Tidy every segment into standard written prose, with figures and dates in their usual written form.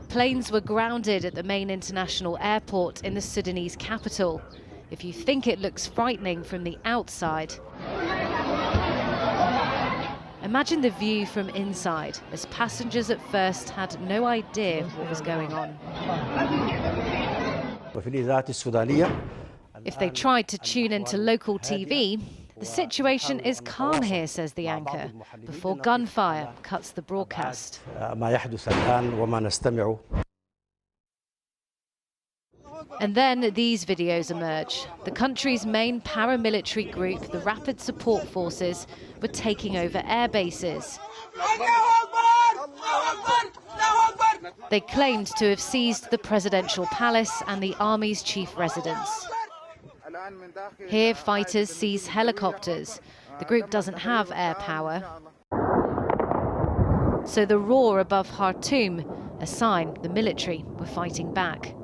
Planes were grounded at the main international airport in the Sudanese capital. If you think it looks frightening from the outside, imagine the view from inside, as passengers at first had no idea what was going on. If they tried to tune into local TV, the situation is calm here, says the anchor, before gunfire cuts the broadcast. And then these videos emerge. The country's main paramilitary group, the Rapid Support Forces, were taking over air bases. They claimed to have seized the presidential palace and the army's chief residence. Here, fighters seize helicopters. The group doesn't have air power. So the roar above Khartoum, a sign the military were fighting back.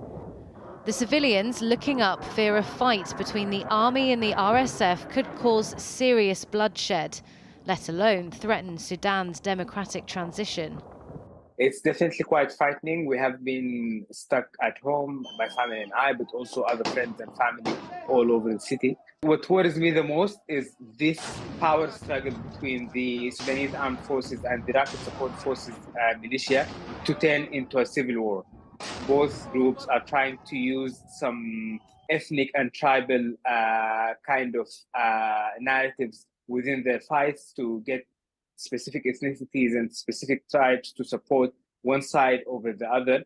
The civilians looking up fear a fight between the army and the RSF could cause serious bloodshed, let alone threaten Sudan's democratic transition. It's definitely quite frightening. We have been stuck at home, my family and I, but also other friends and family all over the city. What worries me the most is this power struggle between the Sudanese armed forces and the Rapid Support Forces militia to turn into a civil war. Both groups are trying to use some ethnic and tribal kind of narratives within their fights to get specific ethnicities and specific tribes to support one side over the other.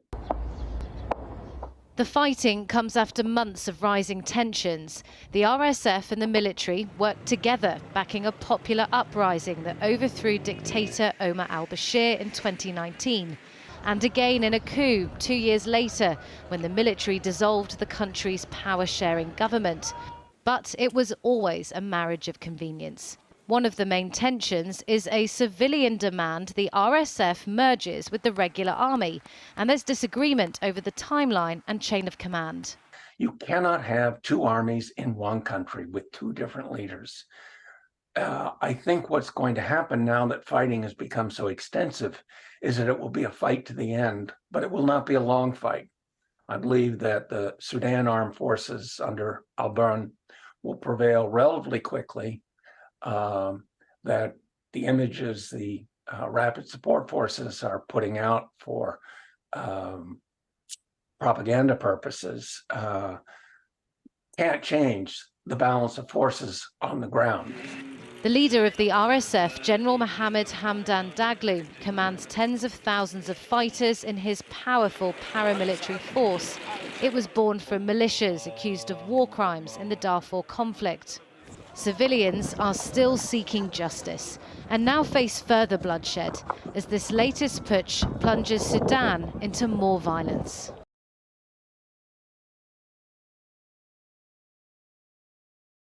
The fighting comes after months of rising tensions. The RSF and the military worked together, backing a popular uprising that overthrew dictator Omar al-Bashir in 2019. And again in a coup 2 years later, when the military dissolved the country's power-sharing government. But it was always a marriage of convenience. One of the main tensions is a civilian demand the RSF merges with the regular army, and there's disagreement over the timeline and chain of command. You cannot have two armies in one country with two different leaders. I think what's going to happen now that fighting has become so extensive is that it will be a fight to the end, but it will not be a long fight. I believe that the Sudan Armed Forces under al-Burhan will prevail relatively quickly. That the images the Rapid Support Forces are putting out for propaganda purposes can't change the balance of forces on the ground. The leader of the RSF, General Mohammed Hamdan Daglo, commands tens of thousands of fighters in his powerful paramilitary force. It was born from militias accused of war crimes in the Darfur conflict. Civilians are still seeking justice and now face further bloodshed as this latest putsch plunges Sudan into more violence.